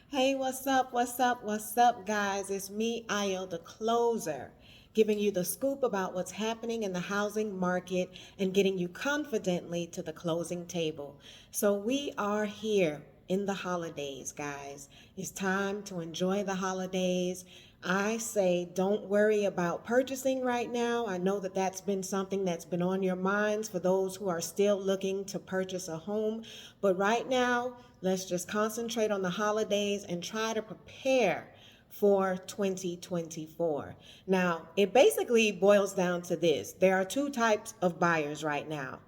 Hey, what's up? What's up? What's up, guys? It's me, Ayo, the closer, giving you the scoop about what's happening in the housing market and getting you confidently to the closing table. So, we are here in the holidays, guys. It's time to enjoy the holidays. I say don't worry about purchasing right now. I know that that's been something that's been on your minds for those who are still looking to purchase a home. But right now, let's just concentrate on the holidays and try to prepare for 2024. Now, it basically boils down to this. There are two types of buyers right now: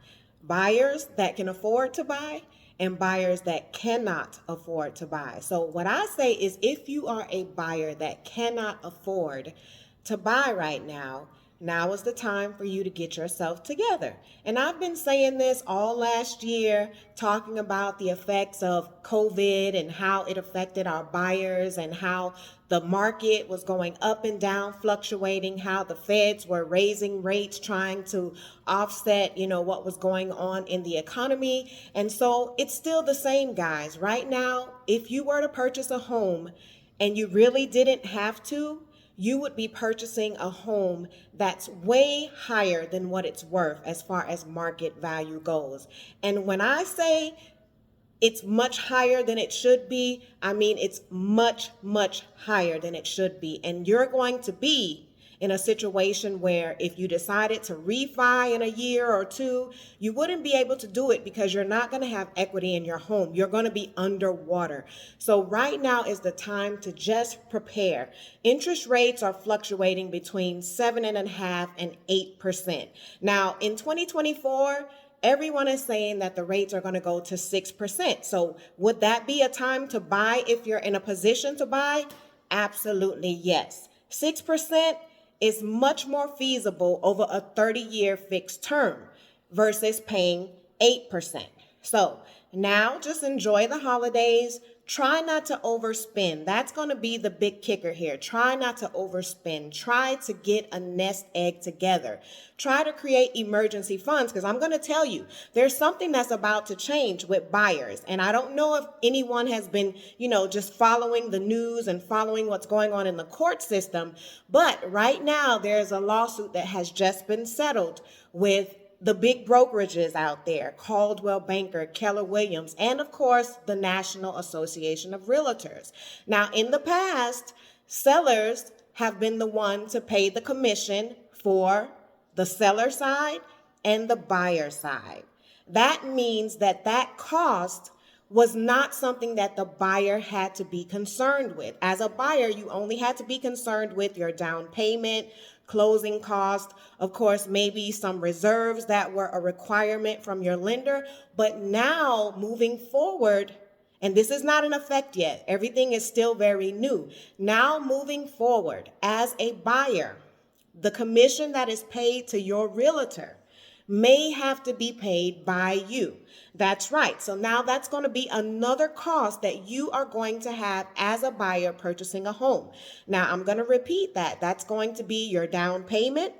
buyers that can afford to buy and buyers that cannot afford to buy. So, what I say is if you are a buyer that cannot afford to buy right now is the time for you to get yourself together. And I've been saying this all last year, talking about the effects of COVID and how it affected our buyers and how the market was going up and down, fluctuating, how the feds were raising rates, trying to offset, what was going on in the economy. And so it's still the same, guys. Right now, if you were to purchase a home and you really didn't have to, you would be purchasing a home that's way higher than what it's worth as far as market value goes. And when I say it's much higher than it should be, I mean it's much, much higher than it should be. And you're going to be in a situation where if you decided to refi in a year or two, you wouldn't be able to do it because you're not going to have equity in your home. You're going to be underwater. So right now is the time to just prepare. Interest rates are fluctuating between 7.5% and 8%. Now in 2024, everyone is saying that the rates are going to go to 6%. So would that be a time to buy if you're in a position to buy? Absolutely, yes. 6% is much more feasible over a 30-year fixed term versus paying 8%. So now just enjoy the holidays. Try not to overspend. That's going to be the big kicker here. Try not to overspend. Try to get a nest egg together. Try to create emergency funds, because I'm going to tell you, there's something that's about to change with buyers. And I don't know if anyone has been, just following the news and following what's going on in the court system. But right now, there's a lawsuit that has just been settled with the big brokerages out there: Coldwell Banker, Keller Williams, and of course, the National Association of Realtors. Now, in the past, sellers have been the one to pay the commission for the seller side and the buyer side. That means that cost was not something that the buyer had to be concerned with. As a buyer, you only had to be concerned with your down payment, closing cost, of course, maybe some reserves that were a requirement from your lender. But now, moving forward, and this is not in effect yet, everything is still very new. Now, moving forward, as a buyer, the commission that is paid to your realtor may have to be paid by you. That's right. So now that's going to be another cost that you are going to have as a buyer purchasing a home. Now, I'm going to repeat that. That's going to be your down payment.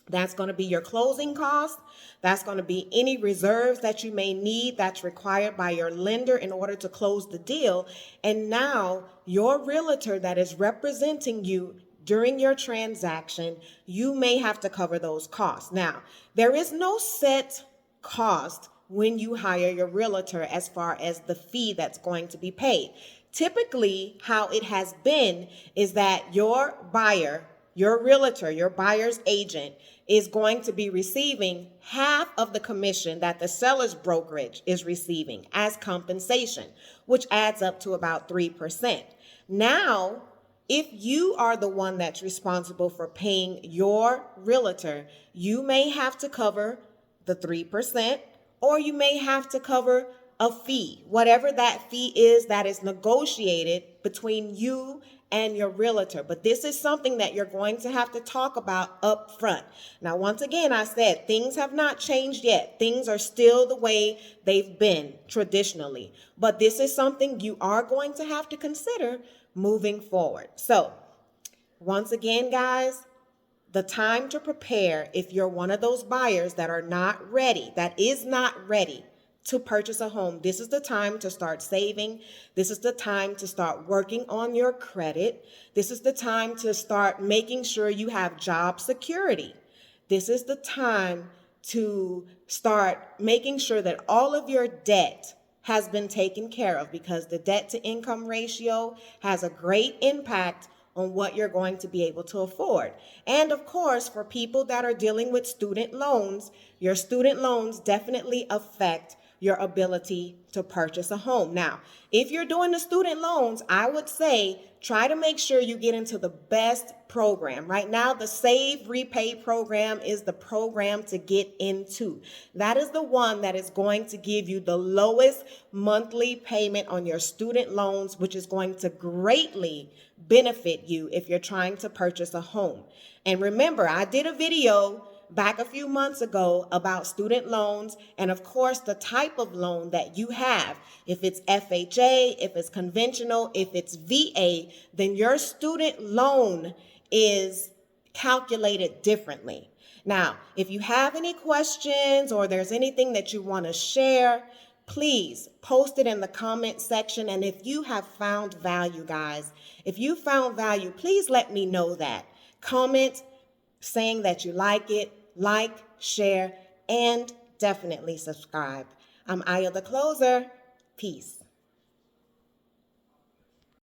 That's going to be your closing cost. That's going to be any reserves that you may need that's required by your lender in order to close the deal. And now your realtor that is representing you during your transaction, you may have to cover those costs. Now, there is no set cost when you hire your realtor as far as the fee that's going to be paid. Typically, how it has been is that your buyer, your realtor, your buyer's agent is going to be receiving half of the commission that the seller's brokerage is receiving as compensation, which adds up to about 3%. Now, if you are the one that's responsible for paying your realtor, you may have to cover the 3%, or you may have to cover a fee, whatever that fee is that is negotiated between you and your realtor. But this is something that you're going to have to talk about up front. Now, once again, I said things have not changed yet. Things are still the way they've been traditionally. But this is something you are going to have to consider moving forward. So, once again, guys, the time to prepare, if you're one of those buyers that are not ready, that is not ready to purchase a home. This is the time to start saving. This is the time to start working on your credit. This is the time to start making sure you have job security. This is the time to start making sure that all of your debt has been taken care of, because the debt to income ratio has a great impact on what you're going to be able to afford. And of course, for people that are dealing with student loans, your student loans definitely affect your ability to purchase a home. Now, if you're doing the student loans, I would say try to make sure you get into the best program. Right now, the Save Repay program is the program to get into. That is the one that is going to give you the lowest monthly payment on your student loans, which is going to greatly benefit you if you're trying to purchase a home. And remember, I did a video back a few months ago about student loans, and of course the type of loan that you have. If it's FHA, if it's conventional, if it's VA, then your student loan is calculated differently. Now, if you have any questions or there's anything that you want to share, please post it in the comment section. And if you have found value, guys, if you found value, please let me know that. Comment saying that you like, share, and definitely subscribe. I'm Aya the Closer. Peace.